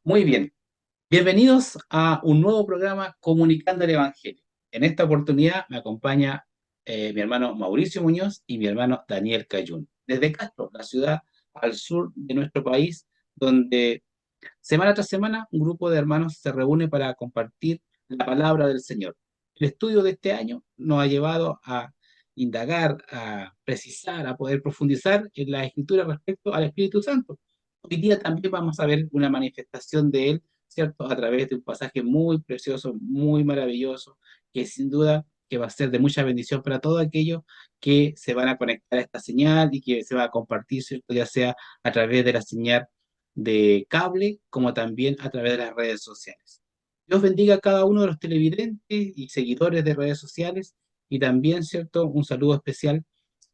Muy bien, bienvenidos a un nuevo programa Comunicando el Evangelio. En esta oportunidad me acompaña mi hermano Mauricio Muñoz y mi hermano Daniel Cayún, desde Castro, la ciudad al sur de nuestro país, donde semana tras semana un grupo de hermanos se reúne para compartir la palabra del Señor. El estudio de este año nos ha llevado a indagar, a precisar, a poder profundizar en la escritura respecto al Espíritu Santo. Hoy día también vamos a ver una manifestación de Él, ¿cierto? A través de un pasaje muy precioso, muy maravilloso, que sin duda que va a ser de mucha bendición para todos aquellos que se van a conectar a esta señal y que se va a compartir, ¿cierto? Ya sea a través de la señal de cable como también a través de las redes sociales. Dios bendiga a cada uno de los televidentes y seguidores de redes sociales y también, ¿cierto? Un saludo especial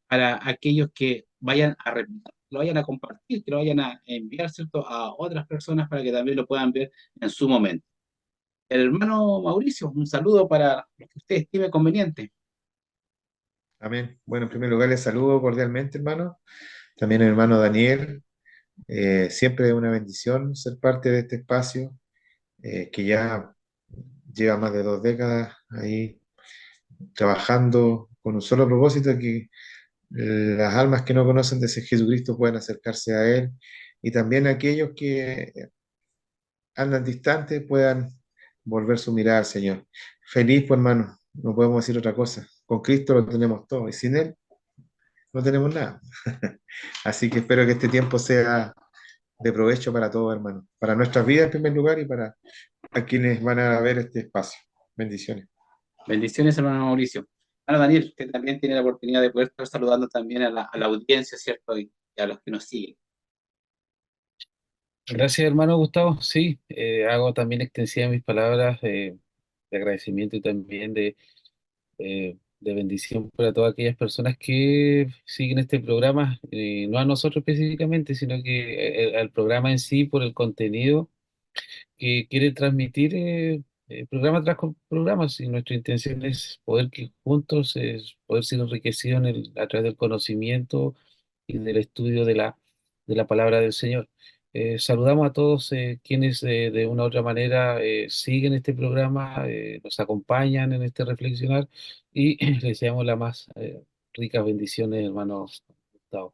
para aquellos que vayan a lo vayan a compartir, que lo vayan a enviar, ¿cierto? A otras personas para que también lo puedan ver en su momento. El hermano Mauricio, un saludo para los que usted estime conveniente. Amén. Bueno, en primer lugar les saludo cordialmente, hermano. También el hermano Daniel. Siempre es una bendición ser parte de este espacio que ya lleva más de 2 décadas ahí trabajando con un solo propósito, que las almas que no conocen de ese Jesucristo puedan acercarse a Él y también aquellos que andan distantes puedan volver su mirada al Señor. Feliz, pues, hermano. No podemos decir otra cosa. Con Cristo lo tenemos todo y sin Él no tenemos nada. Así que espero que este tiempo sea de provecho para todos, hermanos. Para nuestras vidas en primer lugar y para a quienes van a ver este espacio. Bendiciones. Bendiciones, hermano Mauricio. Hermano Daniel, usted también tiene la oportunidad de poder estar saludando también a la audiencia, ¿cierto? Y a los que nos siguen. Gracias, hermano Gustavo. Sí, hago también extensivas mis palabras de agradecimiento y también de bendición para todas aquellas personas que siguen este programa, no a nosotros específicamente, sino que al programa en sí por el contenido que quiere transmitir programa tras programa. Y nuestra intención es poder que juntos poder ser enriquecidos a través del conocimiento y del estudio de la palabra del Señor. Saludamos a todos quienes de una u otra manera siguen este programa, nos acompañan en este reflexionar y les deseamos las más ricas bendiciones, hermano Gustavo.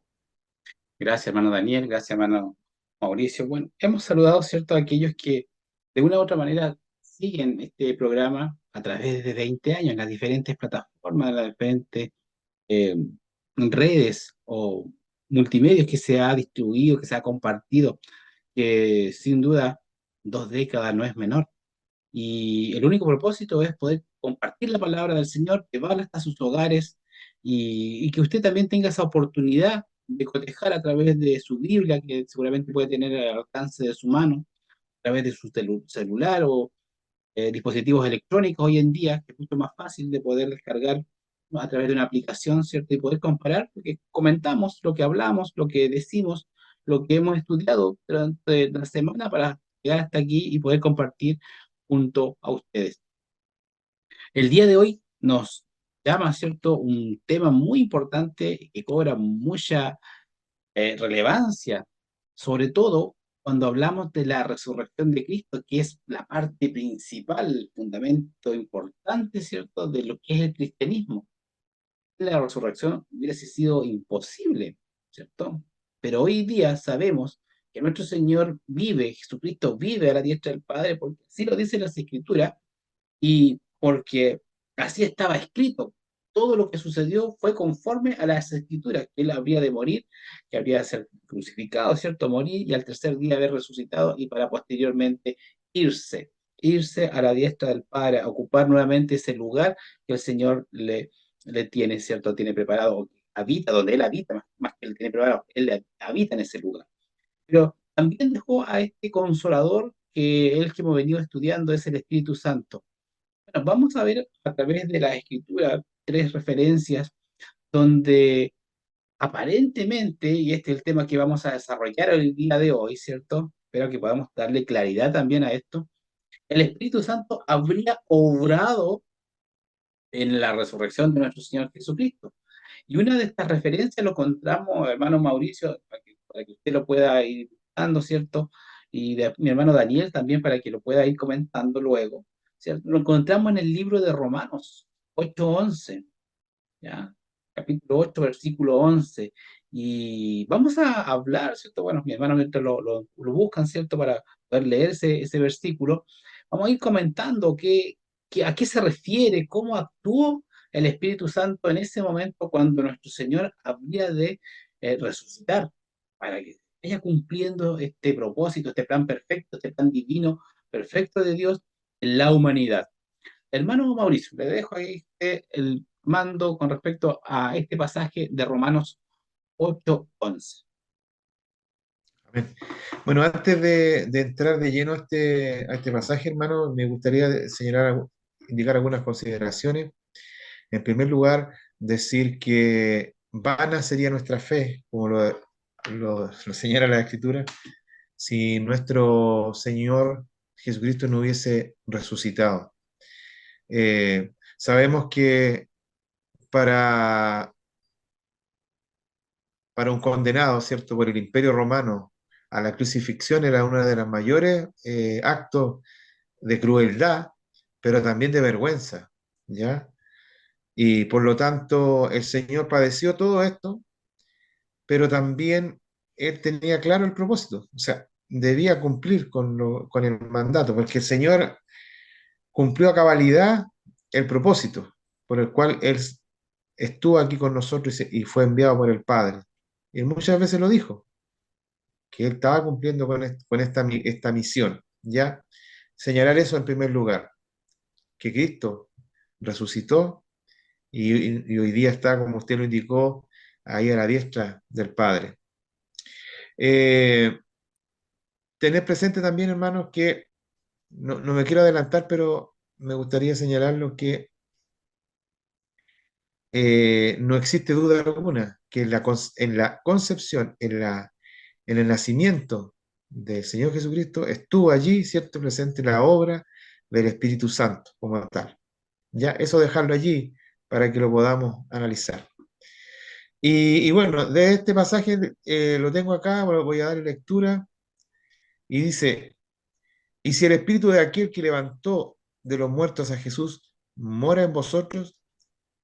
Gracias, hermano Daniel, gracias, hermano Mauricio. Bueno, hemos saludado, ¿cierto?, a aquellos que de una u otra manera siguen este programa a través de 20 años en las diferentes plataformas, en las diferentes eh, redes o multimedios que se ha distribuido, que se ha compartido, que sin duda 2 décadas no es menor. Y el único propósito es poder compartir la palabra del Señor, llevarla hasta sus hogares y que usted también tenga esa oportunidad de cotejar a través de su Biblia, que seguramente puede tener al alcance de su mano, a través de su celular o dispositivos electrónicos hoy en día, que es mucho más fácil de poder descargar, ¿no?, a través de una aplicación, ¿cierto? Y poder comparar, porque comentamos lo que hablamos, lo que decimos, lo que hemos estudiado durante la semana para llegar hasta aquí y poder compartir junto a ustedes. El día de hoy nos llama, ¿cierto?, un tema muy importante que cobra mucha relevancia, sobre todo cuando hablamos de la resurrección de Cristo, que es la parte principal, el fundamento importante, ¿cierto?, de lo que es el cristianismo. La resurrección hubiese sido imposible, ¿cierto? Pero hoy día sabemos que nuestro Señor vive, Jesucristo vive a la diestra del Padre, porque así lo dice las Escrituras, y porque así estaba escrito. Todo lo que sucedió fue conforme a las escrituras, que él habría de morir, que habría de ser crucificado, ¿cierto? Morir y al tercer día haber resucitado y para posteriormente irse a la diestra del Padre, a ocupar nuevamente ese lugar que el Señor le tiene, ¿cierto? Tiene preparado, habita donde él habita, más que él tiene preparado, él habita en ese lugar. Pero también dejó a este consolador que él que hemos venido estudiando es el Espíritu Santo. Bueno, vamos a ver a través de la escritura tres referencias donde aparentemente, y este es el tema que vamos a desarrollar el día de hoy, ¿cierto? Espero que podamos darle claridad también a esto. El Espíritu Santo habría obrado en la resurrección de nuestro Señor Jesucristo. Y una de estas referencias lo encontramos, hermano Mauricio, para que usted lo pueda ir dando, ¿cierto? y de mi hermano Daniel también para que lo pueda ir comentando luego, ¿cierto? Lo encontramos en el libro de Romanos 8:11, ¿ya? Capítulo 8 versículo 11. Y vamos a hablar, ¿cierto? Bueno, mi hermano mientras lo buscan, ¿cierto? Para poder leer ese versículo, vamos a ir comentando a qué se refiere, cómo actuó el Espíritu Santo en ese momento cuando nuestro Señor habría de resucitar, para que vaya cumpliendo este propósito, este plan perfecto, este plan divino, perfecto de Dios en la humanidad. Hermano Mauricio, le dejo ahí el mando con respecto a este pasaje de Romanos 8:11. Amén. Bueno, antes de entrar de lleno a este pasaje, hermano, me gustaría indicar algunas consideraciones. En primer lugar, decir que vana sería nuestra fe, como lo señala la Escritura, si nuestro Señor Jesucristo no hubiese resucitado. Sabemos que para, para un condenado, ¿cierto?, por el Imperio Romano a la crucifixión era uno de los mayores actos de crueldad, pero también de vergüenza, ¿ya? Y por lo tanto, el Señor padeció todo esto, pero también Él tenía claro el propósito, o sea, debía cumplir con el mandato, porque el Señor cumplió a cabalidad el propósito por el cual Él estuvo aquí con nosotros y fue enviado por el Padre. Y él muchas veces lo dijo, que Él estaba cumpliendo con esta misión, ¿ya? Señalar eso en primer lugar, que Cristo resucitó y hoy día está, como usted lo indicó, ahí a la diestra del Padre. Eh, Tener presente también, hermanos, que no me quiero adelantar, pero me gustaría señalarlo que no existe duda alguna que en la concepción, en el nacimiento del Señor Jesucristo, estuvo allí, ¿cierto?, presente la obra del Espíritu Santo como tal. Ya, eso dejarlo allí para que lo podamos analizar. Y bueno, de este pasaje lo tengo acá, voy a dar lectura, y dice, y si el espíritu de aquel que levantó de los muertos a Jesús mora en vosotros,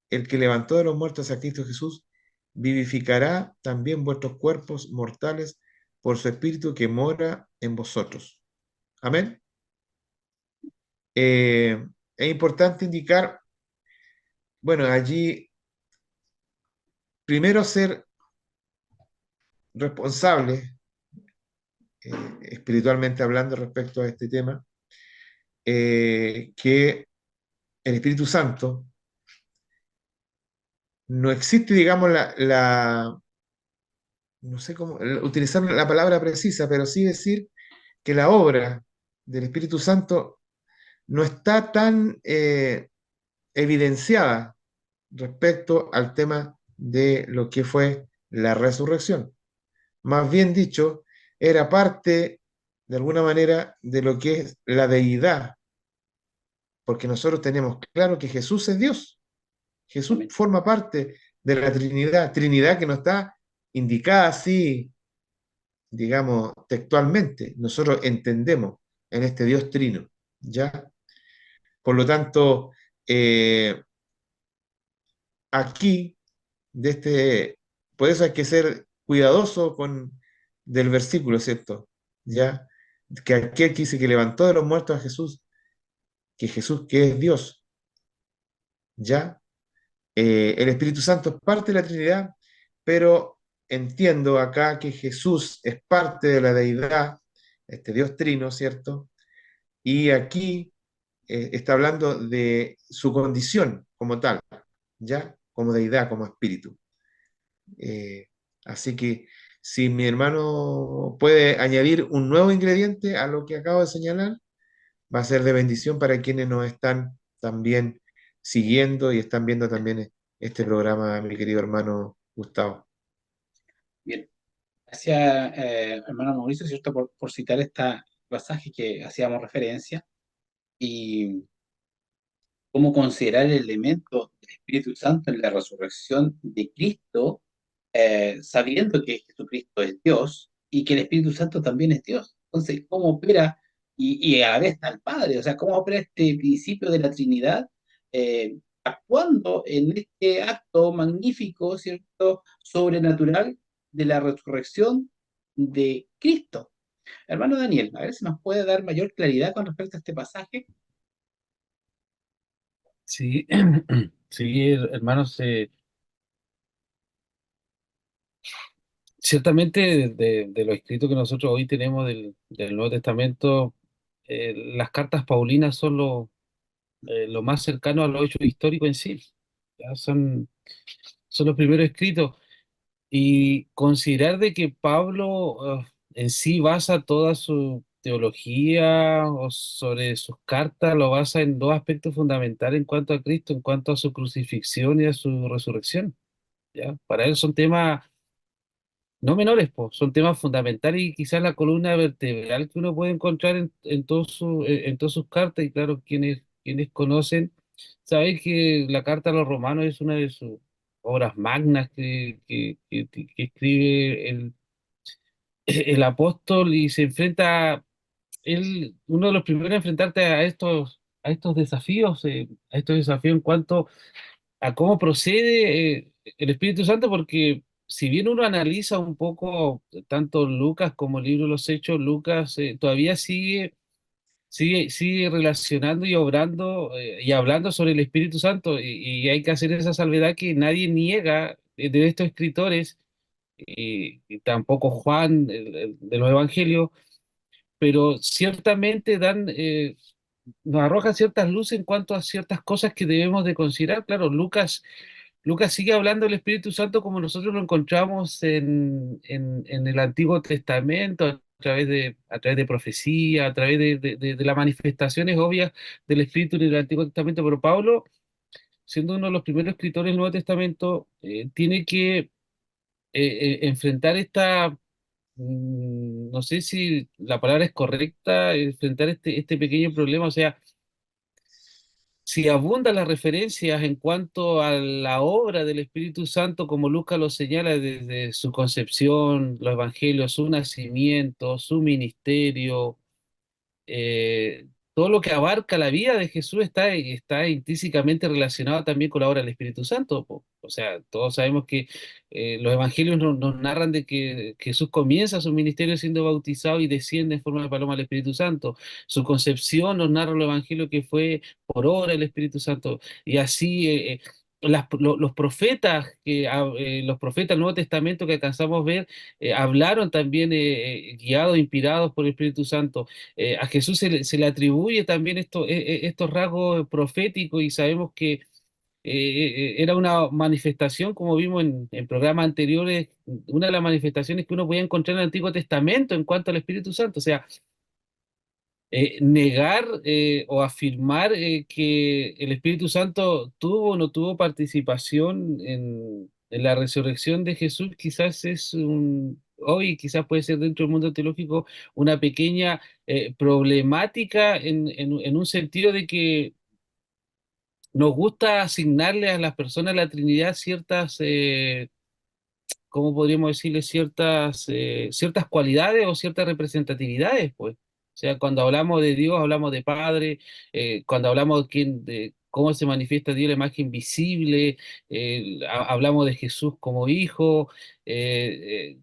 el que levantó de los muertos a Cristo Jesús vivificará también vuestros cuerpos mortales por su espíritu que mora en vosotros. Amén. Es importante indicar, bueno, allí primero ser responsable, espiritualmente hablando respecto a este tema, que el Espíritu Santo no existe, digamos, no sé cómo utilizar la palabra precisa, pero sí decir que la obra del Espíritu Santo no está tan evidenciada respecto al tema de lo que fue la resurrección. Más bien dicho, era parte, de alguna manera, de lo que es la deidad, porque nosotros tenemos claro que Jesús es Dios. Jesús Amén. forma parte de la Trinidad, Trinidad que no está indicada así, digamos, textualmente. Nosotros entendemos en este Dios trino, ¿ya? Por lo tanto, eh, aquí, por eso hay que ser cuidadoso del versículo, ¿cierto? ¿Ya? Que aquel que dice que levantó de los muertos a Jesús, que Jesús que es Dios, ¿ya? El Espíritu Santo es parte de la Trinidad, pero entiendo acá que Jesús es parte de la deidad, este Dios trino, ¿cierto? Y aquí está hablando de su condición como tal, ¿ya? Como deidad, como espíritu. Eh, Así que si mi hermano puede añadir un nuevo ingrediente a lo que acabo de señalar, va a ser de bendición para quienes nos están también siguiendo y están viendo también este programa, mi querido hermano Gustavo. Bien, gracias, hermano Mauricio, ¿cierto? Por citar este pasaje que hacíamos referencia y cómo considerar el elemento del Espíritu Santo en la resurrección de Cristo, sabiendo que Jesucristo es Dios y que el Espíritu Santo también es Dios. Entonces, ¿cómo opera? Y a la vez está el Padre, o sea, ¿cómo opera este principio de la Trinidad? Actuando en este acto magnífico, ¿cierto? Sobrenatural de la resurrección de Cristo. Hermano Daniel, a ver si nos puede dar mayor claridad con respecto a este pasaje. Sí, sí, hermanos, ciertamente de lo escrito que nosotros hoy tenemos del Nuevo Testamento, las cartas paulinas son lo más cercano a los hechos históricos en sí. ¿Ya? Son los primeros escritos. Y considerar de que Pablo en sí basa toda su teología o sobre sus cartas, lo basa en dos aspectos fundamentales en cuanto a Cristo, en cuanto a su crucifixión y a su resurrección. ¿Ya? Para él son temas no menores, pues, son temas fundamentales y quizás la columna vertebral que uno puede encontrar en todas sus cartas. Y claro, quienes conocen, saben que la Carta a los Romanos es una de sus obras magnas que escribe el apóstol y se enfrenta, él, uno de los primeros a enfrentarte a estos desafíos en cuanto a cómo procede el Espíritu Santo, porque si bien uno analiza un poco tanto Lucas como el libro de los Hechos, Lucas todavía sigue relacionando y obrando y hablando sobre el Espíritu Santo, y hay que hacer esa salvedad que nadie niega de estos escritores, y tampoco Juan de los Evangelios, pero ciertamente nos arrojan ciertas luces en cuanto a ciertas cosas que debemos de considerar. Claro, Lucas sigue hablando del Espíritu Santo como nosotros lo encontramos en el Antiguo Testamento, a través de profecía, a través de las manifestaciones obvias del Espíritu en el Antiguo Testamento. Pero Pablo, siendo uno de los primeros escritores del Nuevo Testamento, tiene que enfrentar no sé si la palabra es correcta, enfrentar este pequeño problema. O sea, si abundan las referencias en cuanto a la obra del Espíritu Santo, como Lucas lo señala desde su concepción, los evangelios, su nacimiento, su ministerio, todo lo que abarca la vida de Jesús está intrínsecamente relacionado también con la obra del Espíritu Santo, po. O sea, todos sabemos que los evangelios nos narran de que Jesús comienza su ministerio siendo bautizado y desciende en forma de paloma al Espíritu Santo. Su concepción nos narra el evangelio que fue por obra del Espíritu Santo. Y así los profetas del Nuevo Testamento que alcanzamos a ver, hablaron también guiados, inspirados por el Espíritu Santo. A Jesús se le atribuye también estos rasgos proféticos, y sabemos que era una manifestación, como vimos en programas anteriores, una de las manifestaciones que uno podía encontrar en el Antiguo Testamento en cuanto al Espíritu Santo. O sea, negar o afirmar que el Espíritu Santo tuvo o no tuvo participación en la resurrección de Jesús, quizás hoy quizás puede ser dentro del mundo teológico una pequeña problemática en un sentido de que nos gusta asignarle a las personas de la Trinidad ciertas ¿cómo podríamos decirle? Ciertas cualidades o ciertas representatividades, pues. O sea, cuando hablamos de Dios, hablamos de Padre. Cuando hablamos de cómo se manifiesta Dios, la imagen visible. Hablamos de Jesús como Hijo.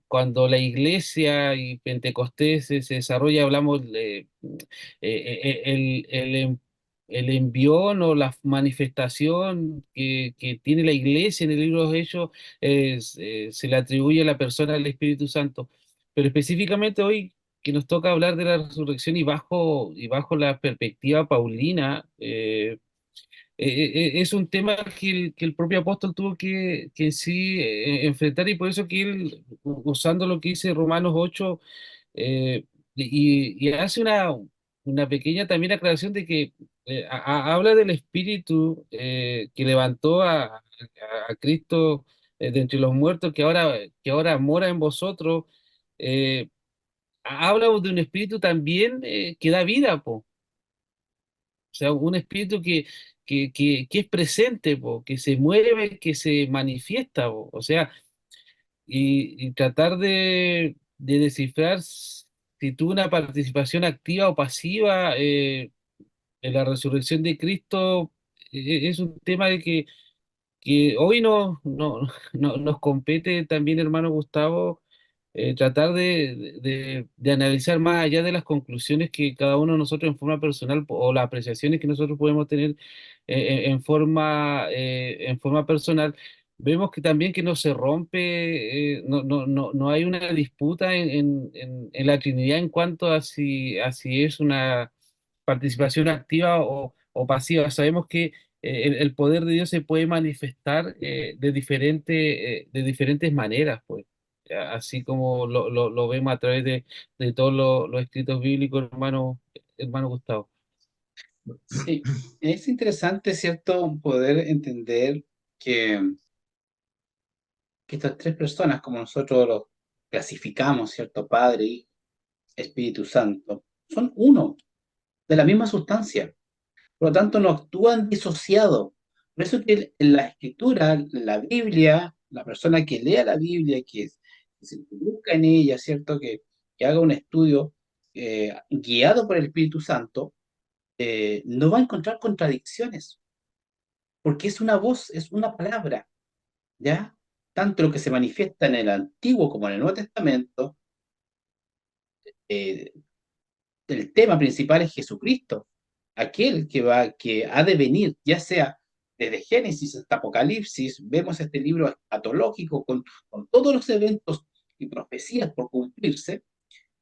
Cuando la Iglesia y Pentecostés se desarrolla, hablamos el envión o la manifestación que tiene la Iglesia en el libro de los Hechos, se le atribuye a la persona del Espíritu Santo. Pero específicamente hoy que nos toca hablar de la resurrección y bajo la perspectiva paulina, es un tema que el propio apóstol tuvo que en sí enfrentar, y por eso que él, usando lo que dice Romanos 8, eh, y hace una pequeña también aclaración de que habla del Espíritu que levantó a Cristo de entre los muertos, que ahora mora en vosotros. eh, Habla de un Espíritu también que da vida, po. O sea, un espíritu que es presente, po, que se mueve, que se manifiesta, po. O sea, y tratar de descifrar si tuvo una participación activa o pasiva en la resurrección de Cristo, es un tema de que hoy nos compete también, hermano Gustavo, tratar de analizar más allá de las conclusiones que cada uno de nosotros en forma personal o las apreciaciones que nosotros podemos tener en forma personal. Vemos que también que no se rompe, no hay una disputa en la Trinidad en cuanto a si es una participación activa o pasiva. Sabemos que el poder de Dios se puede manifestar de diferentes maneras, pues, así como lo vemos a través de todos los escritos bíblicos, hermano Gustavo. Sí, es interesante, ¿cierto? Poder entender que, que estas tres personas, como nosotros los clasificamos, ¿cierto? Padre, Hijo, Espíritu Santo, son uno, de la misma sustancia. Por lo tanto, no actúan disociados. Por eso que en la escritura, la Biblia, la persona que lea la Biblia, que se busca en ella, ¿cierto? Que haga un estudio guiado por el Espíritu Santo, no va a encontrar contradicciones, porque es una voz, es una palabra, ¿ya? Tanto lo que se manifiesta en el Antiguo como en el Nuevo Testamento, eh, el tema principal es Jesucristo, aquel que ha de venir, ya sea desde Génesis hasta Apocalipsis. Vemos este libro escatológico con todos los eventos y profecías por cumplirse,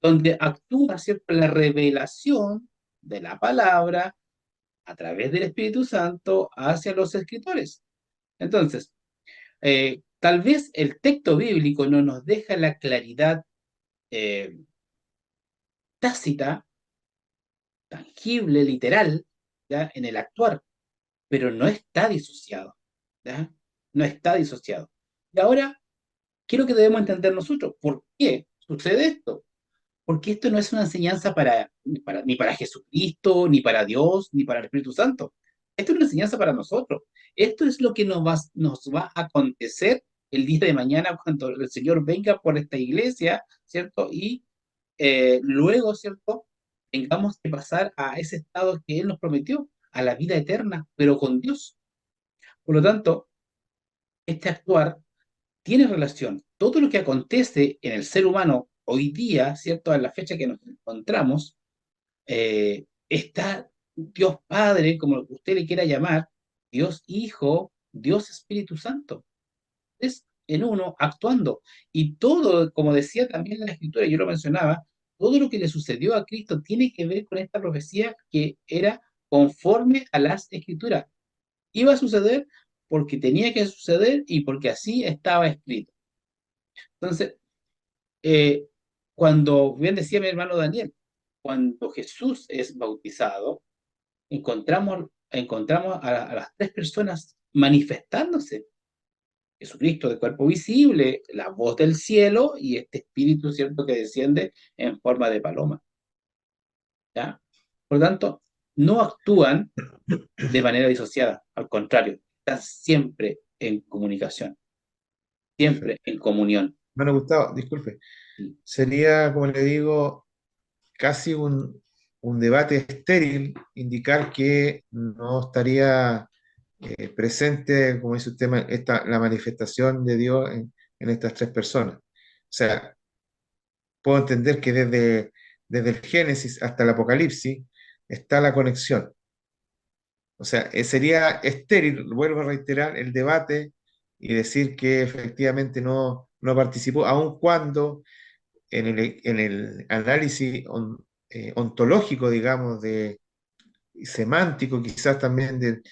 donde actúa, ¿cierto?, la revelación de la palabra a través del Espíritu Santo hacia los escritores. Entonces, tal vez el texto bíblico no nos deja la claridad eh, tácita, tangible, literal, ¿ya?, en el actuar, pero no está disociado, ¿ya? No está disociado. Y ahora quiero que debemos entender nosotros por qué sucede esto. Porque esto no es una enseñanza ni para Jesucristo, ni para Dios, ni para el Espíritu Santo. Esto es una enseñanza para nosotros. Esto es lo que nos va a acontecer el día de mañana cuando el Señor venga por esta iglesia, ¿cierto? Y luego, ¿cierto? Tengamos que pasar a ese estado que Él nos prometió, a la vida eterna, pero con Dios. Por lo tanto, este actuar tiene relación. Todo lo que acontece en el ser humano hoy día, ¿cierto? A la fecha que nos encontramos, está Dios Padre, como usted le quiera llamar, Dios Hijo, Dios Espíritu Santo. Es en uno actuando. Y todo, como decía también la Escritura, yo lo mencionaba, todo lo que le sucedió a Cristo tiene que ver con esta profecía que era conforme a las Escrituras. Iba a suceder porque tenía que suceder y porque así estaba escrito. Entonces, eh, cuando, bien decía mi hermano Daniel, cuando Jesús es bautizado, encontramos a las tres personas manifestándose. Jesucristo de cuerpo visible, la voz del cielo y este espíritu, ¿cierto?, que desciende en forma de paloma, ¿ya? Por lo tanto, no actúan de manera disociada, al contrario, están siempre en comunicación, siempre Perfecto. en comunión. Bueno, Gustavo, disculpe. Sería, como le digo, casi un debate estéril indicar que no estaría presente, como dice usted, la manifestación de Dios en estas tres personas. O sea, puedo entender que desde el Génesis hasta el Apocalipsis está la conexión. O sea, sería estéril, vuelvo a reiterar, el debate y decir que efectivamente no participó, aun cuando en el análisis ontológico, digamos, y semántico quizás también de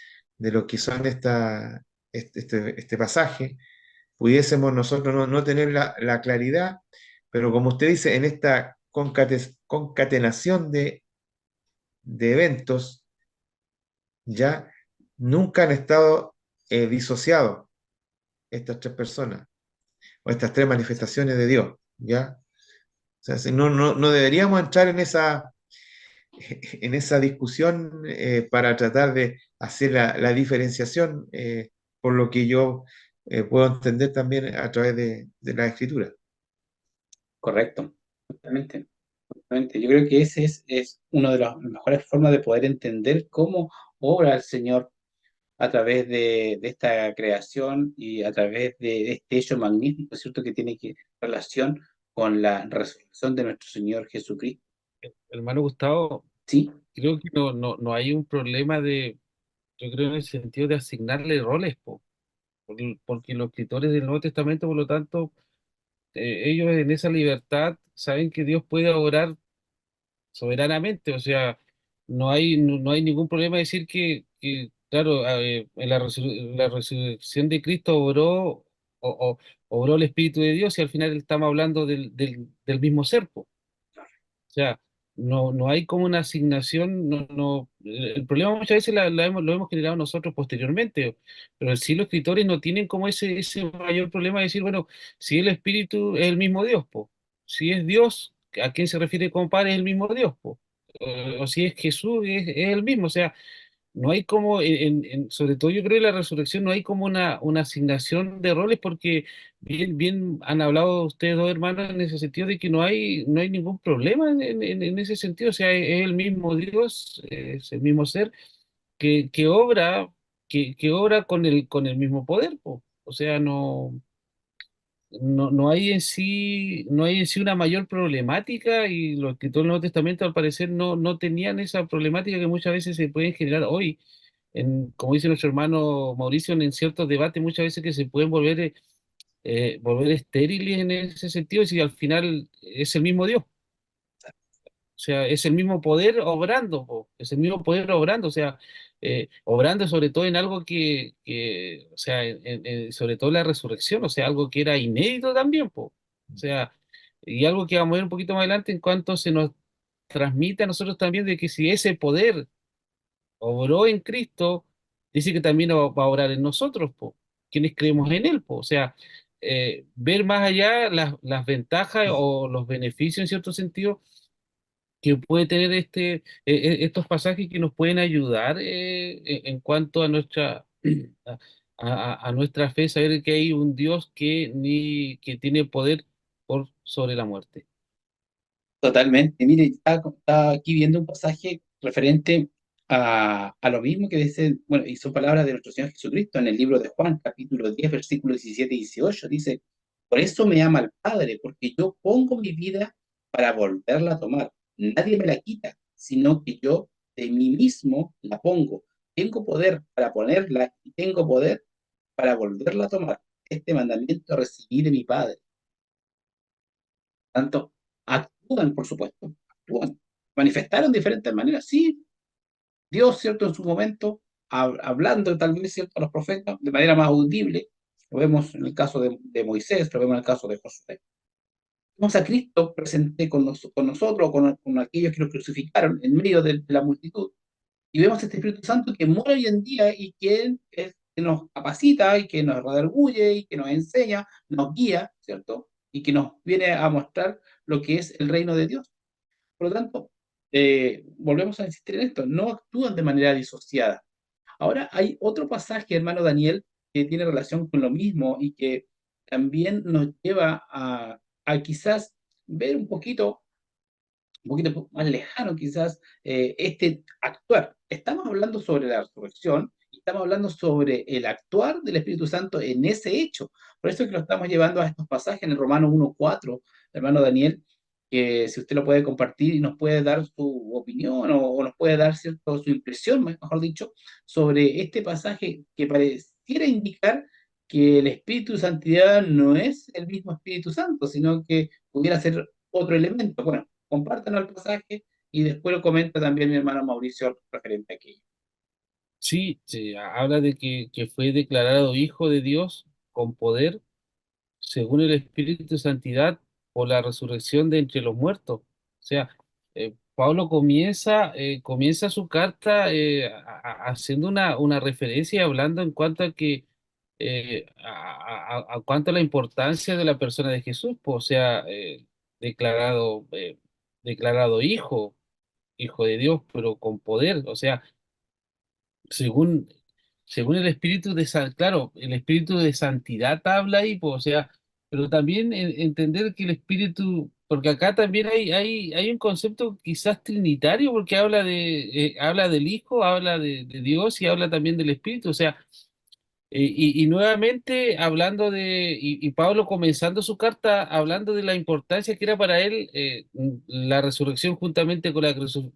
lo que son este pasaje, pudiésemos nosotros no tener la claridad, pero como usted dice, en esta concatenación de eventos, ya nunca han estado disociados estas tres personas o estas tres manifestaciones de Dios, ¿ya? O sea, no deberíamos entrar en esa discusión para tratar de hacer la diferenciación, por lo que yo puedo entender también a través de la escritura. Correcto, justamente. Realmente, yo creo que ese es una de las mejores formas de poder entender cómo obra el Señor a través de esta creación y a través de este hecho magnífico, ¿cierto? Que tiene relación con la resurrección de nuestro Señor Jesucristo. Hermano Gustavo, Sí, creo que no hay un problema de, yo creo en el sentido de asignarle roles, po, porque los escritores del Nuevo Testamento, por lo tanto, ellos en esa libertad saben que Dios puede obrar soberanamente, o sea, no hay ningún problema decir claro, en la resurrección de Cristo obró el Espíritu de Dios y al final estamos hablando del mismo ser, po. O sea, no hay como una asignación, el problema muchas veces lo hemos generado nosotros posteriormente, pero sí los escritores no tienen como ese mayor problema de decir, bueno, si el Espíritu es el mismo Dios, po. Si es Dios, ¿a quién se refiere como Padre? Es el mismo Dios, po. O si es Jesús, es el mismo, o sea, no hay como, sobre todo yo creo en la resurrección, no hay como una asignación de roles porque bien han hablado ustedes dos hermanos en ese sentido de que no hay ningún problema en ese sentido, o sea, es el mismo Dios, es el mismo ser que obra, que obra con el mismo poder, po. O sea, no hay en sí, no hay en sí una mayor problemática y los escritores del Nuevo Testamento al parecer no tenían esa problemática que muchas veces se pueden generar hoy como dice nuestro hermano Mauricio, en ciertos debates muchas veces que se pueden volver estériles en ese sentido, si al final es el mismo Dios, o sea, es el mismo poder obrando, po, es el mismo poder obrando, o sea, obrando sobre todo en algo o sea, sobre todo la resurrección, o sea, algo que era inédito también, po, o sea, y algo que vamos a ver un poquito más adelante en cuanto se nos transmite a nosotros también de que si ese poder obró en Cristo, dice que también va a obrar en nosotros, po, quienes creemos en Él, po. O sea, ver más allá las ventajas o los beneficios en cierto sentido que puede tener estos pasajes que nos pueden ayudar en cuanto a a nuestra fe, saber que hay un Dios que tiene poder sobre la muerte. totalmente. Mire, estaba aquí viendo un pasaje referente a lo mismo que dice, bueno, y son palabras de nuestro Señor Jesucristo en el libro de Juan, capítulo 10 versículos 17 y 18. Dice, por eso me ama el Padre, porque yo pongo mi vida para volverla a tomar. Nadie me la quita, sino que yo de mí mismo la pongo. Tengo poder para ponerla y tengo poder para volverla a tomar. Este mandamiento recibí de mi Padre. Tanto actúan, por supuesto, actúan. Manifestaron de diferentes maneras, sí, Dios, ¿cierto? En su momento, hablando tal vez, ¿cierto? A los profetas de manera más audible, lo vemos en el caso de Moisés, lo vemos en el caso de Josué. Vemos a Cristo presente con nosotros, con aquellos que lo crucificaron en medio de la multitud, y vemos a este Espíritu Santo que muere hoy en día y que nos capacita y que nos redarguye y que nos enseña, nos guía, ¿cierto? Y que nos viene a mostrar lo que es el reino de Dios. Por lo tanto, volvemos a insistir en esto, no actúan de manera disociada. Ahora hay otro pasaje, hermano Daniel, que tiene relación con lo mismo y que también nos lleva a quizás ver un poquito más lejano quizás, este actuar. Estamos hablando sobre la resurrección y estamos hablando sobre el actuar del Espíritu Santo en ese hecho. Por eso es que lo estamos llevando a estos pasajes en el Romanos 1:4, hermano Daniel, que si usted lo puede compartir y nos puede dar su opinión o nos puede dar cierto, su impresión, mejor dicho, sobre este pasaje que pareciera indicar que el Espíritu de Santidad no es el mismo Espíritu Santo, sino que pudiera ser otro elemento. Bueno, compártanos el pasaje y después lo comenta también mi hermano Mauricio referente a aquello. Sí, habla de que fue declarado hijo de Dios con poder según el Espíritu de Santidad por la resurrección de entre los muertos. O sea, Pablo comienza su carta haciendo una referencia y hablando en cuanto a a cuanto a la importancia de la persona de Jesús, pues, o sea, declarado, declarado hijo de Dios, pero con poder, o sea, según, según el espíritu claro, el espíritu de santidad habla ahí, pues, o sea, pero también entender que el espíritu porque acá también hay un concepto quizás trinitario, porque habla del Hijo, habla de Dios y habla también del Espíritu. O sea, y nuevamente hablando y Pablo comenzando su carta hablando de la importancia que era para él la resurrección juntamente con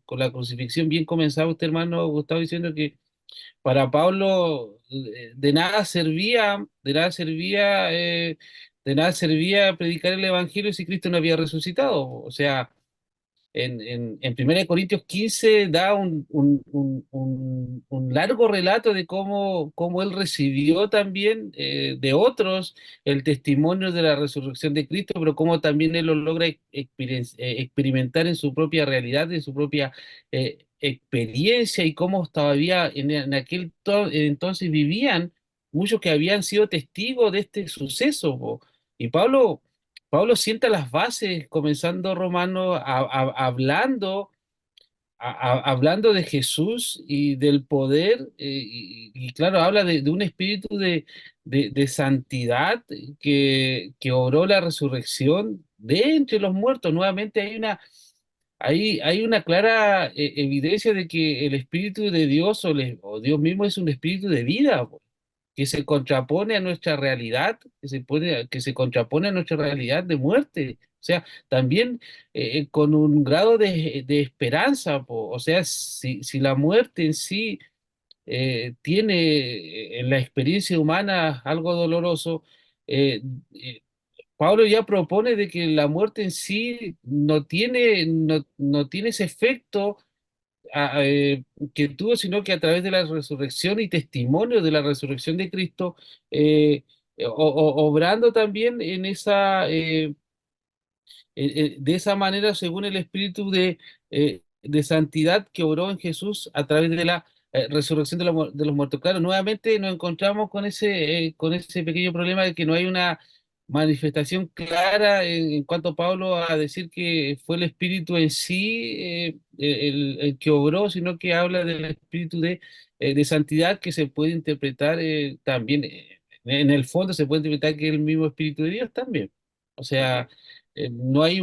con la crucifixión. Bien comenzaba usted, hermano Gustavo, diciendo que para Pablo de nada servía predicar el Evangelio si Cristo no había resucitado. O sea, en 1 Corintios 15 da un largo relato de cómo él recibió también de otros el testimonio de la resurrección de Cristo, pero cómo también él lo logra experimentar en su propia realidad, en su propia experiencia, y cómo todavía en entonces vivían muchos que habían sido testigos de este suceso, po. Y Pablo sienta las bases, comenzando Romano, hablando, hablando de Jesús y del poder, y claro, habla de un espíritu de santidad que obró la resurrección de entre los muertos. Nuevamente hay una clara evidencia de que el espíritu de Dios o Dios mismo es un espíritu de vida, que se contrapone a nuestra realidad, que se contrapone a nuestra realidad de muerte. O sea, también con un grado de esperanza, o sea, si la muerte en sí tiene en la experiencia humana algo doloroso, eh, eh, Pablo ya propone de que la muerte en sí no tiene ese efecto que tuvo, sino que a través de la resurrección y testimonio de la resurrección de Cristo, obrando también en de esa manera, según el Espíritu de santidad que obró en Jesús a través de la resurrección de los muertos. Claro, nuevamente nos encontramos con ese pequeño problema de que no hay una manifestación clara en cuanto a Pablo a decir que fue el Espíritu en sí el que obró, sino que habla del Espíritu de santidad que se puede interpretar también, en el fondo se puede interpretar que es el mismo Espíritu de Dios también. O sea, no hay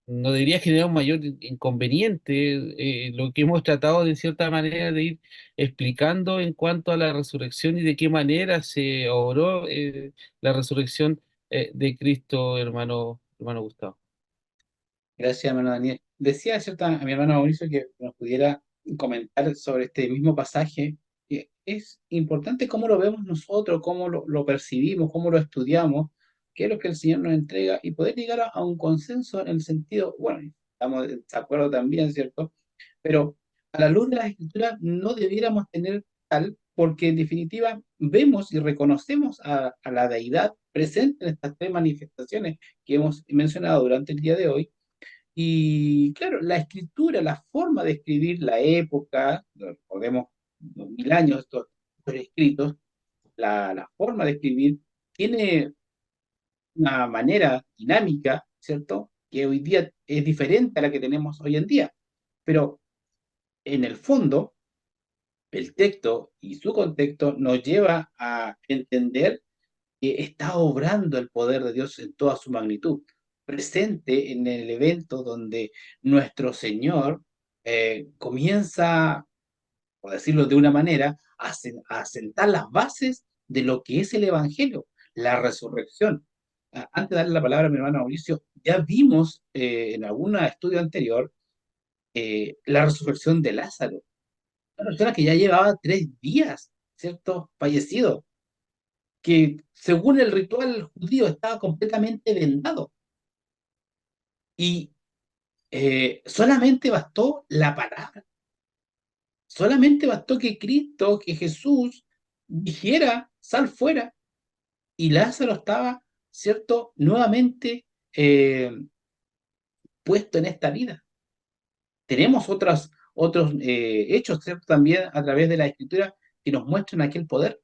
no debería generar un mayor inconveniente lo que hemos tratado de cierta manera de ir explicando en cuanto a la resurrección y de qué manera se obró la resurrección de Cristo, hermano Gustavo. Gracias, hermano Daniel. Decía cierta, a mi hermano Mauricio que nos pudiera comentar sobre este mismo pasaje, que es importante cómo lo vemos nosotros, cómo lo percibimos, cómo lo estudiamos, qué es lo que el Señor nos entrega y poder llegar a un consenso en el sentido, bueno, estamos de acuerdo también, ¿cierto? Pero a la luz de las Escrituras no debiéramos tener tal, porque en definitiva vemos y reconocemos a la deidad presente en estas tres manifestaciones que hemos mencionado durante el día de hoy. Y claro, la escritura, la forma de escribir, la época, recordemos 2000 años estos escritos, la forma de escribir tiene una manera dinámica, ¿cierto? Que hoy día es diferente a la que tenemos hoy en día. Pero en el fondo, el texto y su contexto nos lleva a entender que está obrando el poder de Dios en toda su magnitud, presente en el evento donde nuestro Señor comienza, por decirlo de una manera, a sentar las bases de lo que es el Evangelio, la resurrección. Antes de darle la palabra a mi hermano Mauricio, ya vimos en algún estudio anterior la resurrección de Lázaro, una persona que ya llevaba 3 días, ¿cierto? Fallecido, que según el ritual judío estaba completamente vendado. Y solamente bastó la palabra, solamente bastó que Cristo, que Jesús dijera, sal fuera, y Lázaro estaba, ¿cierto?, nuevamente puesto en esta vida. Tenemos otros hechos, ¿cierto?, también a través de la Escritura que nos muestran aquel poder.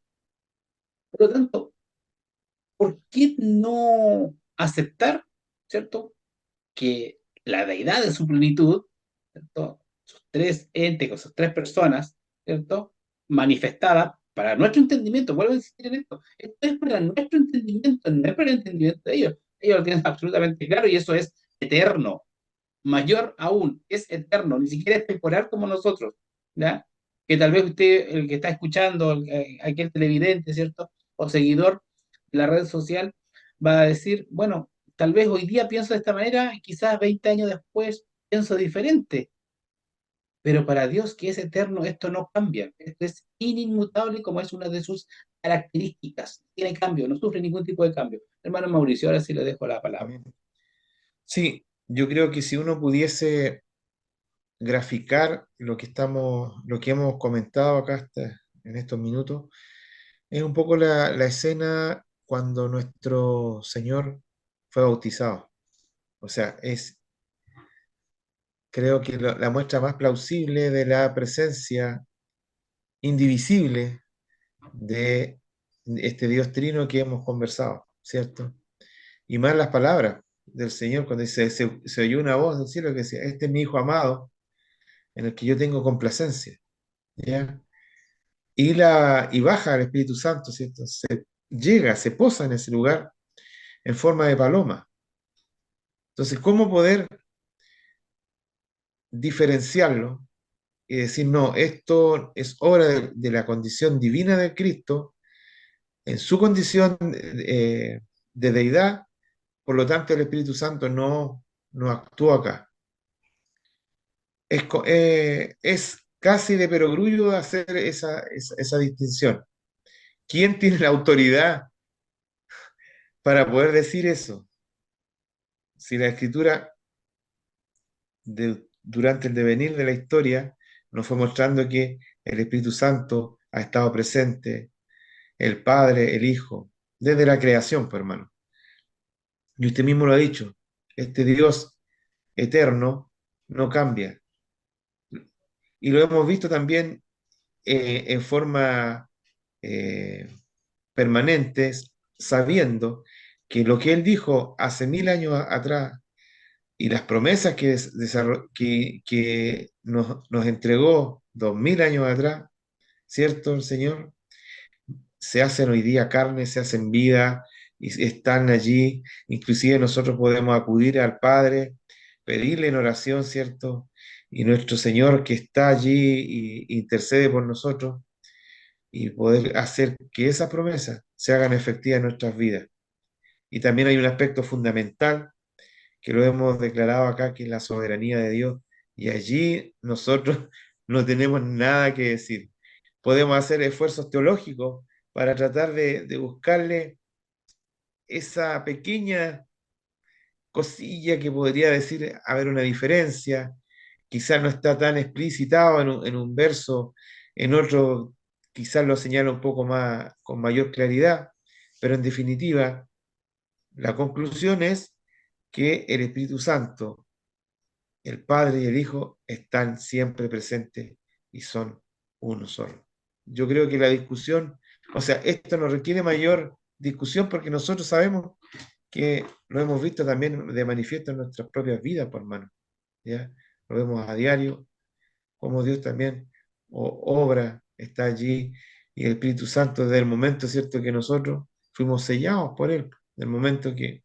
Por lo tanto, ¿por qué no aceptar, ¿cierto?, que la deidad en su plenitud, ¿cierto? Sus tres entes, con sus tres personas, ¿cierto? Manifestada para nuestro entendimiento, vuelvo a insistir en esto es para nuestro entendimiento, no es para el entendimiento de ellos. Ellos lo tienen absolutamente claro y eso es eterno, mayor aún, es eterno, ni siquiera es temporal como nosotros, ¿ya? Que tal vez usted, el que está escuchando, aquel televidente, ¿cierto? O seguidor de la red social, va a decir, bueno, tal vez hoy día pienso de esta manera, quizás 20 años después pienso diferente, pero para Dios que es eterno, esto no cambia, esto es inmutable como es una de sus características, no tiene cambio, no sufre ningún tipo de cambio. Hermano Mauricio, ahora sí le dejo la palabra. Amén. Sí, yo creo que si uno pudiese graficar lo que hemos comentado acá en estos minutos, es un poco la escena cuando nuestro Señor fue bautizado. O sea, creo que la muestra más plausible de la presencia indivisible de este Dios trino que hemos conversado, ¿cierto? Y más las palabras del Señor cuando dice, se oyó una voz del cielo que decía, este es mi Hijo amado, en el que yo tengo complacencia, ¿ya? Y baja el Espíritu Santo, ¿cierto? Se posa en ese lugar en forma de paloma. Entonces, ¿cómo poder diferenciarlo y decir, no, esto es obra de la condición divina de Cristo, en su condición de deidad, por lo tanto el Espíritu Santo no actúa acá? Es casi de perogrullo hacer esa distinción. ¿Quién tiene la autoridad para poder decir eso? Si la Escritura durante el devenir de la historia nos fue mostrando que el Espíritu Santo ha estado presente, el Padre, el Hijo, desde la creación, pues, hermano. Y usted mismo lo ha dicho, este Dios eterno no cambia. Y lo hemos visto también en forma eh, permanente, sabiendo que lo que Él dijo hace 1000 años atrás y las promesas que nos entregó 2000 años atrás, ¿cierto? El Señor, se hacen hoy día carne, se hacen vida y están allí. Inclusive nosotros podemos acudir al Padre, pedirle en oración, ¿cierto? Y nuestro Señor que está allí y intercede por nosotros y poder hacer que esas promesas se hagan efectivas en nuestras vidas. Y también hay un aspecto fundamental que lo hemos declarado acá, que es la soberanía de Dios. Y allí nosotros no tenemos nada que decir. Podemos hacer esfuerzos teológicos para tratar de buscarle esa pequeña cosilla que podría decir haber una diferencia. Quizás no está tan explicitado en un verso, en otro quizás lo señala un poco más, con mayor claridad, pero en definitiva, la conclusión es que el Espíritu Santo, el Padre y el Hijo están siempre presentes y son uno solo. Yo creo que la discusión, o sea, esto no requiere mayor discusión porque nosotros sabemos que lo hemos visto también de manifiesto en nuestras propias vidas, por hermano. ¿Ya? Lo vemos a diario, como Dios también obra, está allí, y el Espíritu Santo desde el momento, ¿cierto?, que nosotros fuimos sellados por Él, del momento que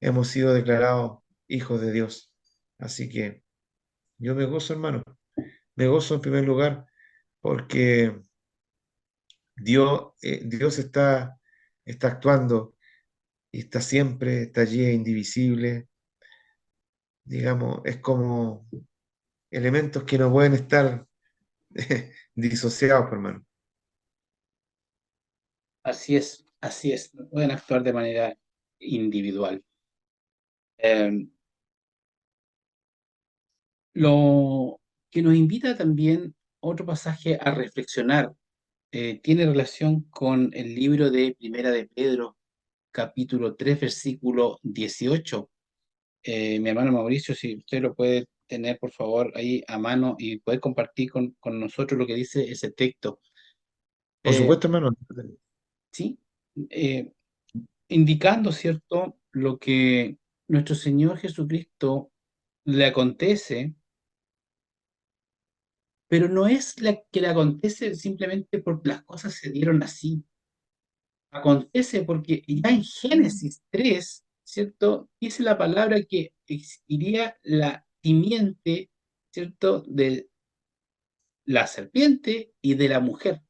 hemos sido declarados hijos de Dios. Así que yo me gozo, hermano, me gozo en primer lugar porque Dios está actuando y está siempre, está allí, es indivisible, digamos, es como elementos que no pueden estar disociados, hermano. Así es, no pueden actuar de manera individual. Eh, lo que nos invita también otro pasaje a reflexionar tiene relación con el libro de Primera de Pedro, capítulo 3 versículo 18. Mi hermano Mauricio, si usted lo puede tener, por favor, ahí a mano y puede compartir con nosotros lo que dice ese texto. Por Eh, supuesto, hermano. sí, eh, indicando, ¿cierto?, lo que nuestro Señor Jesucristo le acontece, pero no es la que le acontece simplemente porque las cosas se dieron así. Acontece porque ya en Génesis 3 ¿cierto? Dice la palabra que existiría la simiente, ¿cierto? De la serpiente y de la mujer.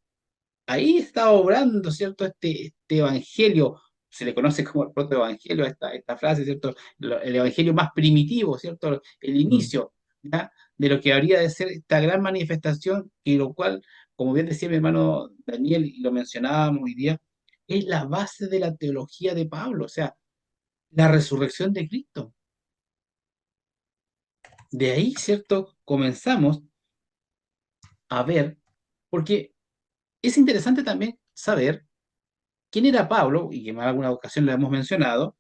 Ahí está obrando, ¿cierto? Este evangelio, se le conoce como el protoevangelio, esta frase, ¿cierto? El evangelio más primitivo, ¿cierto? El Mm. inicio, ¿ya? De lo que habría de ser esta gran manifestación, y lo cual, como bien decía mi hermano Daniel, y lo mencionábamos hoy día, es la base de la teología de Pablo, o sea, la resurrección de Cristo. De ahí, ¿cierto? Comenzamos a ver, porque es interesante también saber quién era Pablo, y que en alguna ocasión lo hemos mencionado,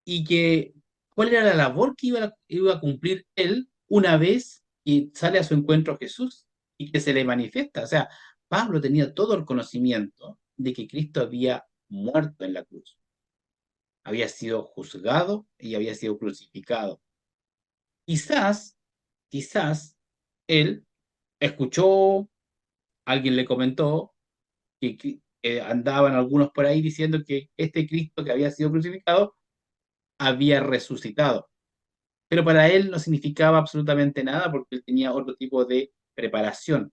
y que cuál era la labor que iba a cumplir él una vez que sale a su encuentro Jesús y que se le manifiesta. O sea, Pablo tenía todo el conocimiento de que Cristo había muerto en la cruz, había sido juzgado y había sido crucificado. Quizás, quizás él escuchó, alguien le comentó que andaban algunos por ahí diciendo que este Cristo que había sido crucificado había resucitado. Pero para él no significaba absolutamente nada porque él tenía otro tipo de preparación,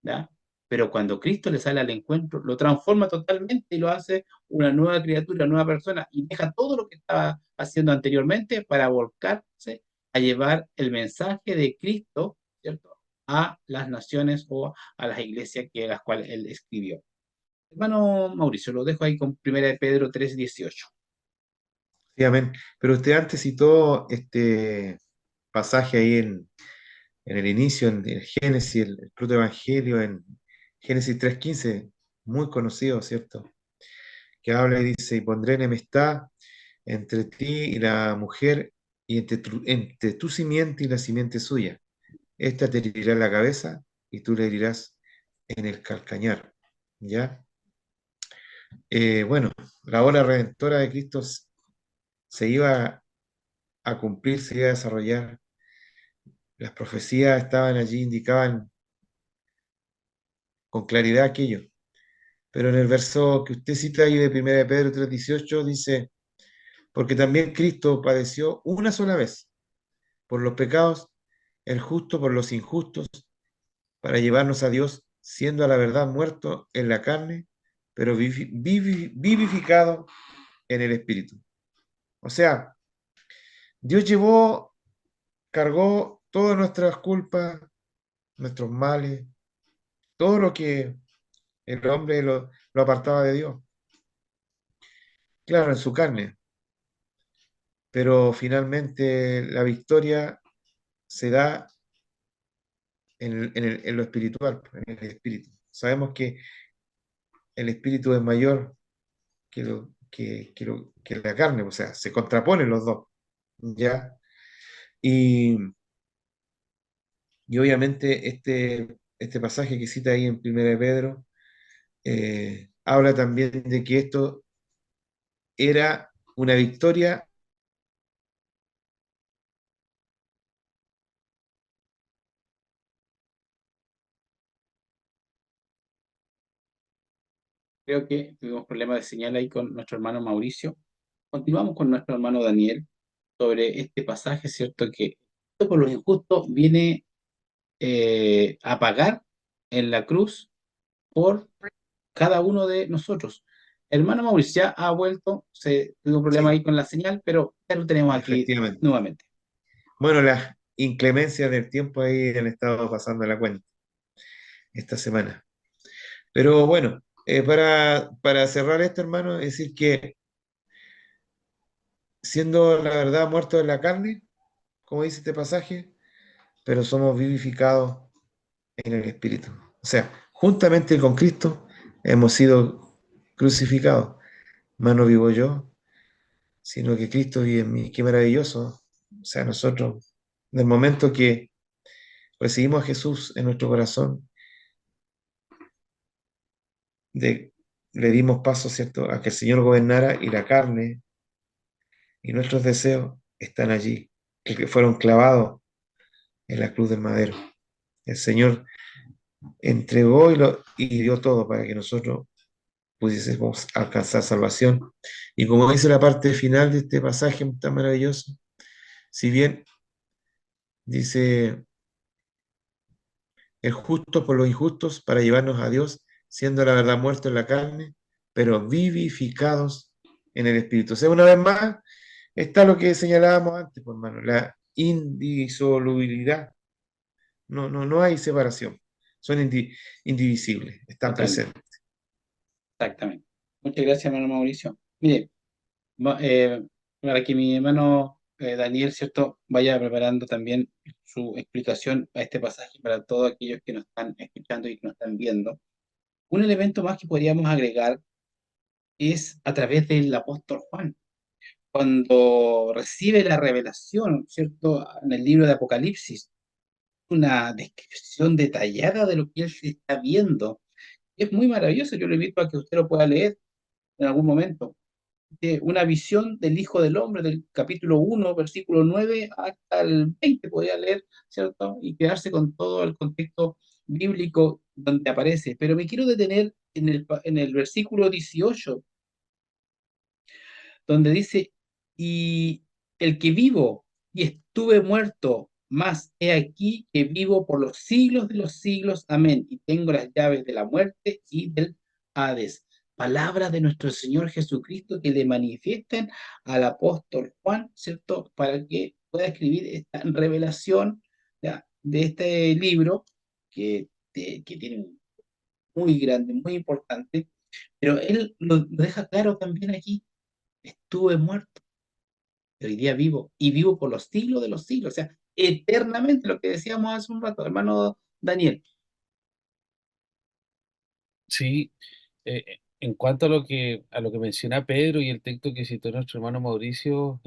¿ya? Pero cuando Cristo le sale al encuentro, lo transforma totalmente y lo hace una nueva criatura, una nueva persona, y deja todo lo que estaba haciendo anteriormente para volcarse a llevar el mensaje de Cristo, ¿cierto? A las naciones o a las iglesias que las cuales él escribió. Hermano Mauricio, lo dejo ahí con 1 de Pedro 3:18. Sí, amén. Pero usted antes citó este pasaje ahí en el inicio, en el Génesis, el protoevangelio, en Génesis 3:15, muy conocido, ¿cierto? Que habla y dice, y pondré enemistad entre ti y la mujer, y entre tu simiente y la simiente suya. Esta te herirá la cabeza, y tú le herirás en el calcañar. ¿Ya? Bueno, la obra redentora de Cristo se iba a cumplir, se iba a desarrollar. Las profecías estaban allí, indicaban con claridad aquello. Pero en el verso que usted cita ahí de 1 de Pedro 3:18 dice, porque también Cristo padeció una sola vez por los pecados, el justo por los injustos, para llevarnos a Dios, siendo a la verdad muerto en la carne, pero vivificado en el Espíritu. O sea, Dios cargó todas nuestras culpas, nuestros males, todo lo que el hombre lo apartaba de Dios. Claro, en su carne, pero finalmente la victoria se da en lo espiritual, en el espíritu. Sabemos que el espíritu es mayor que la carne, o sea, se contraponen los dos, ¿ya? Y, y obviamente este pasaje que cita ahí en 1 de Pedro habla también de que esto era una victoria. Creo que tuvimos problemas de señal ahí con nuestro hermano Mauricio. Continuamos con nuestro hermano Daniel sobre este pasaje, ¿cierto? Que esto por los injustos viene a pagar en la cruz por cada uno de nosotros. Hermano Mauricio ya ha vuelto, se tuvo un problema Sí, ahí con la señal, pero ya lo tenemos aquí efectivamente. nuevamente. Bueno, las inclemencias del tiempo ahí han estado pasando la cuenta esta semana. Pero bueno, para cerrar esto, hermano, es decir que siendo la verdad muertos en la carne, como dice este pasaje, pero somos vivificados en el Espíritu. O sea, juntamente con Cristo hemos sido crucificados. Más no vivo yo, sino que Cristo vive en mí. Qué maravilloso. O sea, nosotros, en el momento que recibimos a Jesús en nuestro corazón, de, le dimos paso, ¿cierto?, a que el Señor gobernara y la carne y nuestros deseos están allí, que fueron clavados en la cruz del madero. El Señor entregó y dio todo para que nosotros pudiésemos alcanzar salvación. Y como dice la parte final de este pasaje tan maravilloso, si bien dice el justo por los injustos para llevarnos a Dios, siendo la verdad muerto en la carne, pero vivificados en el Espíritu. O sea, una vez más, está lo que señalábamos antes, por hermano, la indisolubilidad. No hay separación. Son indivisibles, están Totalmente, presentes. exactamente. Muchas gracias, hermano Mauricio. Mire, va- eh, para que mi hermano Daniel, ¿cierto?, vaya preparando también su explicación a este pasaje para todos aquellos que nos están escuchando y que nos están viendo. Un elemento más que podríamos agregar es a través del apóstol Juan, cuando recibe la revelación, ¿cierto?, en el libro de Apocalipsis, una descripción detallada de lo que él está viendo. Es muy maravilloso, yo le invito a que usted lo pueda leer en algún momento. Una visión del Hijo del Hombre, del capítulo 1 versículo 9 hasta el 20 podría leer, ¿cierto? Y quedarse con todo el contexto bíblico donde aparece. Pero me quiero detener en el versículo 18 donde dice, y el que vivo y estuve muerto, mas he aquí que vivo por los siglos de los siglos, amén, y tengo las llaves de la muerte y del Hades. Palabras de nuestro Señor Jesucristo que le manifiestan al apóstol Juan, ¿cierto? Para que pueda escribir esta revelación, ¿ya?, de este libro que tiene un muy grande, muy importante, pero él lo deja claro también aquí: estuve muerto, pero hoy día vivo, y vivo por los siglos de los siglos, o sea, eternamente, lo que decíamos hace un rato, hermano Daniel. Sí, en cuanto a lo que menciona Pedro y el texto que citó nuestro hermano Mauricio,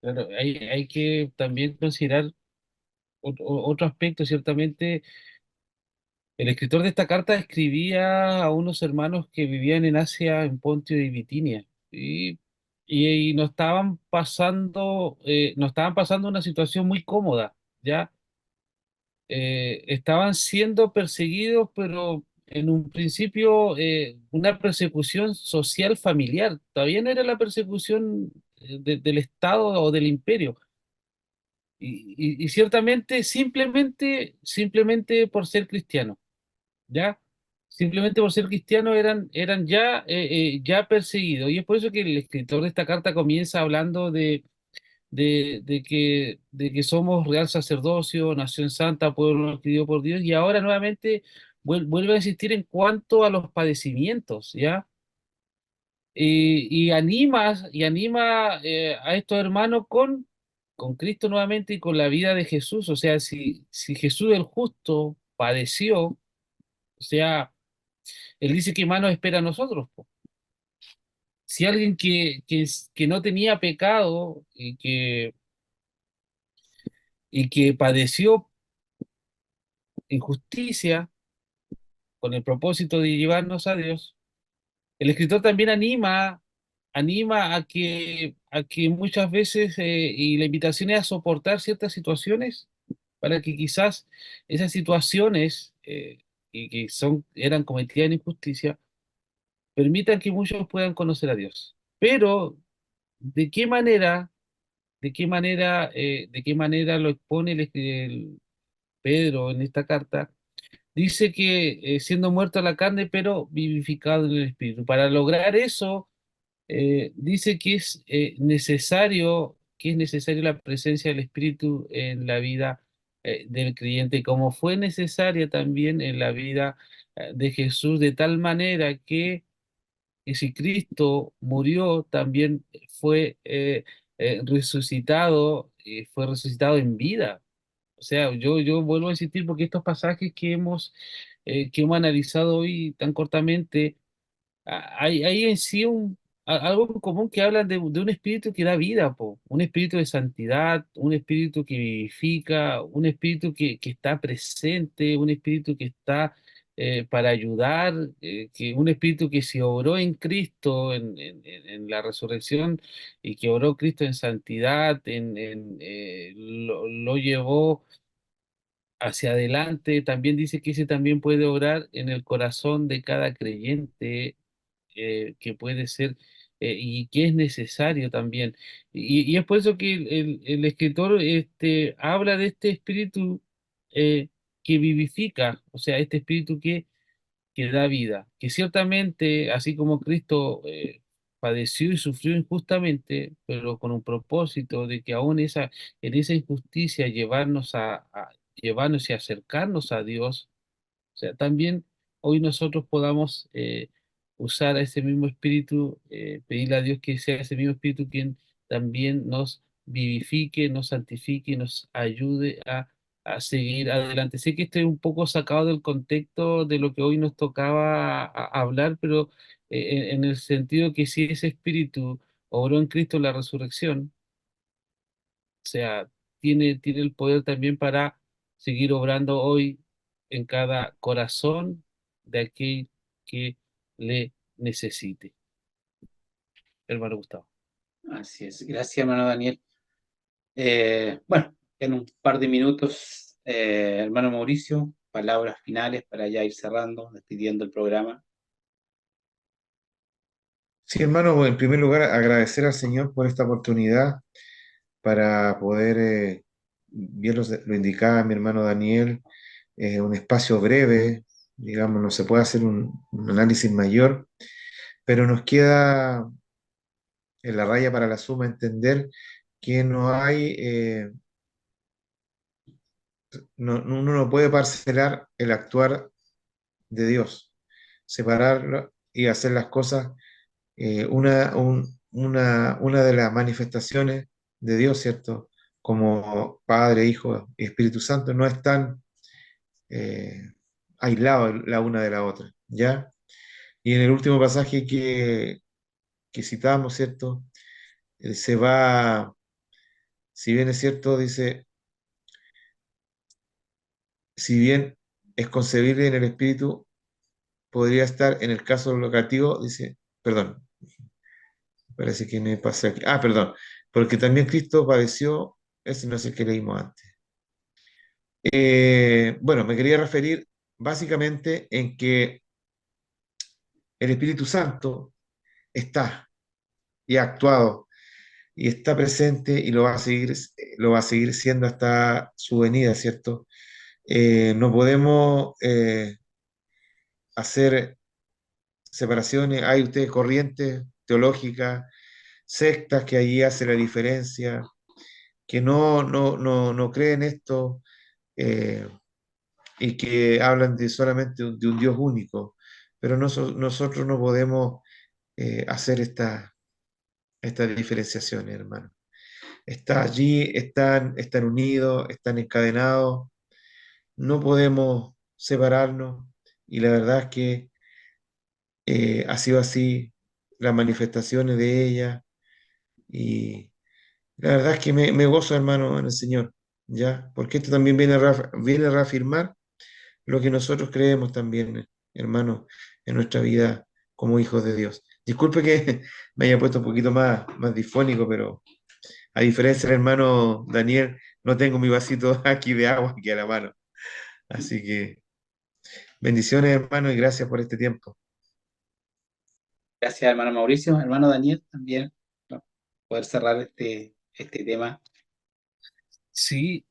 claro, hay que también considerar otro aspecto. Ciertamente, el escritor de esta carta escribía a unos hermanos que vivían en Asia, en Pontio y Bitinia, y no estaban pasando una situación muy cómoda, ¿ya? Estaban siendo perseguidos, pero en un principio una persecución social familiar, todavía no era la persecución del Estado o del imperio. Y ciertamente, simplemente por ser cristiano, ¿ya? Simplemente por ser cristiano eran ya perseguidos. Y es por eso que el escritor de esta carta comienza hablando de que somos real sacerdocio, nación santa, pueblo adquirido por Dios, y ahora nuevamente vuelve a insistir en cuanto a los padecimientos, ¿ya? Y anima a estos hermanos con Cristo nuevamente y con la vida de Jesús. O sea, si Jesús el justo padeció, o sea, Él dice que más nos espera a nosotros, po. Si alguien que no tenía pecado y que padeció injusticia con el propósito de llevarnos a Dios, el escritor también anima a que muchas veces, y la invitación es a soportar ciertas situaciones para que quizás esas situaciones, y que eran cometidas en injusticia, permitan que muchos puedan conocer a Dios. Pero, ¿de qué manera, de qué manera lo expone el Pedro en esta carta? Dice que siendo muerto a la carne, pero vivificado en el espíritu. Para lograr eso, dice que es necesario la presencia del espíritu en la vida del creyente, como fue necesaria también en la vida de Jesús, de tal manera que si Cristo murió, también fue resucitado en vida. O sea, yo vuelvo a insistir porque estos pasajes que hemos analizado hoy tan cortamente, hay en sí algo en común, que hablan de un espíritu que da vida, po, un espíritu de santidad, un espíritu que vivifica, un espíritu que está presente, un espíritu que está para ayudar, un espíritu que se obró en Cristo, en la resurrección, y que obró Cristo en santidad, lo llevó hacia adelante. También dice que ese también puede obrar en el corazón de cada creyente, que puede ser y que es necesario también. Y es por eso que el escritor habla de este espíritu que vivifica, o sea, este espíritu que da vida, que ciertamente, así como Cristo padeció y sufrió injustamente, pero con un propósito de que aún en esa injusticia llevarnos y acercarnos a Dios, o sea, también hoy nosotros podamos usar a ese mismo espíritu, pedirle a Dios que sea ese mismo espíritu quien también nos vivifique, nos santifique y nos ayude a seguir adelante. Sé que estoy un poco sacado del contexto de lo que hoy nos tocaba hablar, pero en el sentido que si ese espíritu obró en Cristo la resurrección, o sea, tiene el poder también para seguir obrando hoy en cada corazón de aquel que le necesite. Hermano Gustavo. Así es. Gracias, hermano Daniel. Bueno, en un par de minutos, hermano Mauricio, palabras finales para ya ir cerrando, despidiendo el programa. Sí, hermano, en primer lugar, agradecer al Señor por esta oportunidad para poder, bien lo indicaba mi hermano Daniel, un espacio breve, digamos, no se puede hacer un análisis mayor, pero nos queda en la raya para la suma entender que no hay, uno no puede parcelar el actuar de Dios, separarlo y hacer las cosas. Una de las manifestaciones de Dios, ¿cierto? Como Padre, Hijo y Espíritu Santo, no están aislados la una de la otra, ¿ya? Y en el último pasaje que citamos, ¿cierto? Se va, si bien es cierto, dice, si bien es concebible en el Espíritu, podría estar en el caso locativo, dice, perdón, parece que me pasé aquí. Ah, perdón, porque también Cristo padeció, ese no es el que leímos antes. Bueno, me quería referir básicamente en que el Espíritu Santo está y ha actuado y está presente y lo va a seguir siendo hasta su venida, ¿cierto? No podemos hacer separaciones, hay ustedes corrientes teológicas, sectas que allí hace la diferencia, que no creen esto eh, y que hablan de solamente de un Dios único, pero nosotros no podemos hacer estas diferenciaciones, hermano. Está allí, están unidos, están encadenados, no podemos separarnos y la verdad es que ha sido así las manifestaciones de ella y la verdad es que me gozo, hermano, en el Señor, ¿ya? Porque esto también viene a reafirmar lo que nosotros creemos también, hermano, en nuestra vida como hijos de Dios. Disculpe que me haya puesto un poquito más difónico, pero a diferencia del hermano Daniel, no tengo mi vasito aquí de agua aquí a la mano. Así que bendiciones, hermano, y gracias por este tiempo. Gracias, hermano Mauricio. Hermano Daniel, también, ¿no? Poder cerrar este tema. Sí,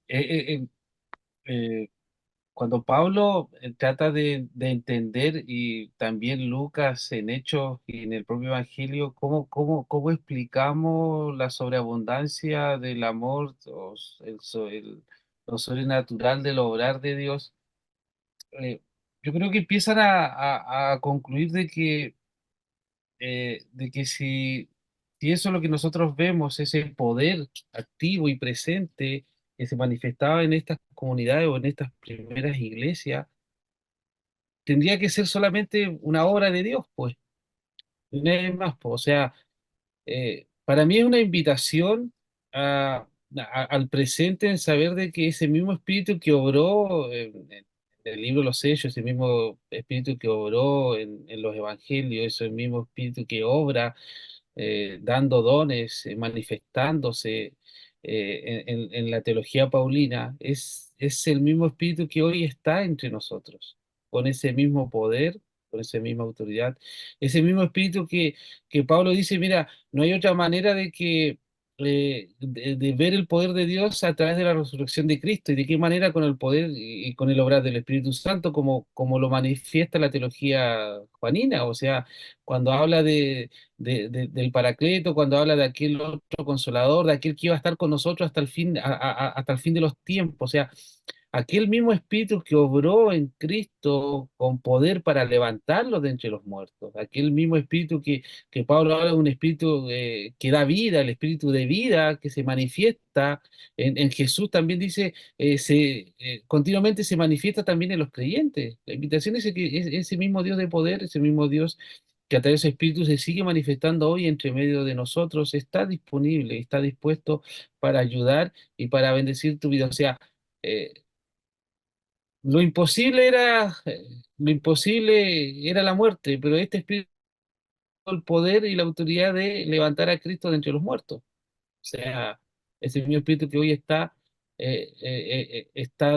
cuando Pablo trata de entender y también Lucas en Hechos y en el propio Evangelio, cómo explicamos la sobreabundancia del amor, lo sobrenatural del obrar de Dios, eh, yo creo que empiezan a concluir de que si eso es lo que nosotros vemos, ese poder activo y presente que se manifestaba en estas comunidades o en estas primeras iglesias, tendría que ser solamente una obra de Dios, pues, y no es más, pues, o sea, para mí es una invitación al presente en saber de que ese mismo espíritu que obró en el libro de los Hechos, ese mismo espíritu que obró en los evangelios, ese mismo espíritu que obra dando dones, manifestándose en la teología paulina, es el mismo espíritu que hoy está entre nosotros, con ese mismo poder con esa misma autoridad, ese mismo espíritu que Pablo dice, mira, no hay otra manera de que de ver el poder de Dios a través de la resurrección de Cristo y de qué manera con el poder y con el obrar del Espíritu Santo, como lo manifiesta la teología juanina, o sea, cuando habla del Paracleto, cuando habla de aquel otro consolador, de aquel que iba a estar con nosotros hasta el fin, hasta el fin de los tiempos, o sea, aquel mismo espíritu que obró en Cristo con poder para levantarlo de entre los muertos, aquel mismo espíritu que Pablo habla de un espíritu que da vida, el espíritu de vida que se manifiesta en Jesús, también dice, continuamente se manifiesta también en los creyentes. La invitación es que ese mismo Dios de poder, ese mismo Dios que a través de ese espíritu se sigue manifestando hoy entre medio de nosotros, está disponible, está dispuesto para ayudar y para bendecir tu vida. O sea, eh, lo imposible era la muerte, pero este espíritu tuvo el poder y la autoridad de levantar a Cristo de entre los muertos. O sea, ese mismo espíritu que hoy está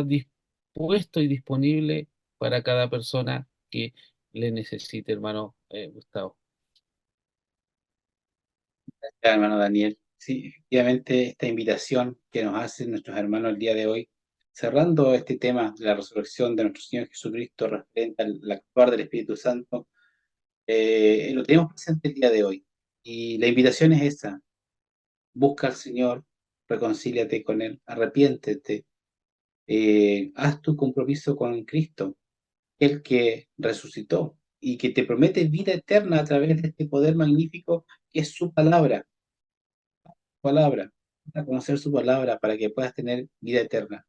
dispuesto y disponible para cada persona que le necesite, hermano Gustavo. Ya, hermano Daniel. Sí, efectivamente, esta invitación que nos hacen nuestros hermanos el día de hoy, cerrando este tema de la resurrección de nuestro Señor Jesucristo referente al actuar del Espíritu Santo, lo tenemos presente el día de hoy. Y la invitación es esa: busca al Señor, reconcíliate con Él, arrepiéntete, haz tu compromiso con Cristo, el que resucitó y que te promete vida eterna a través de este poder magnífico que es su palabra, a conocer su palabra para que puedas tener vida eterna.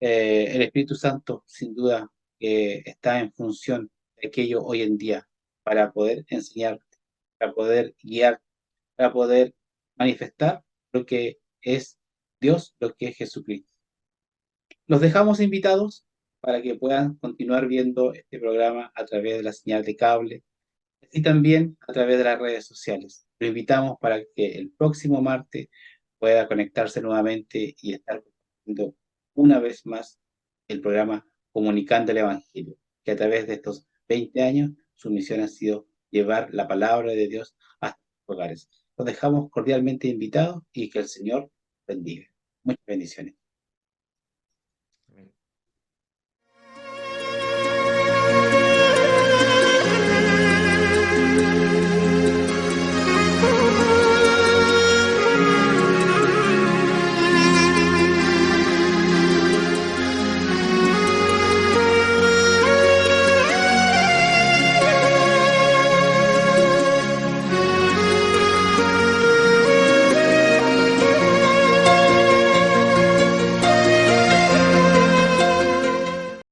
El Espíritu Santo, sin duda, está en función de aquello hoy en día para poder enseñar, para poder guiar, para poder manifestar lo que es Dios, lo que es Jesucristo. Los dejamos invitados para que puedan continuar viendo este programa a través de la señal de cable y también a través de las redes sociales. Lo invitamos para que el próximo martes pueda conectarse nuevamente y estar viendo una vez más el programa Comunicando el Evangelio, que a través de estos 20 años su misión ha sido llevar la palabra de Dios hasta los hogares. Los dejamos cordialmente invitados y que el Señor bendiga. Muchas bendiciones.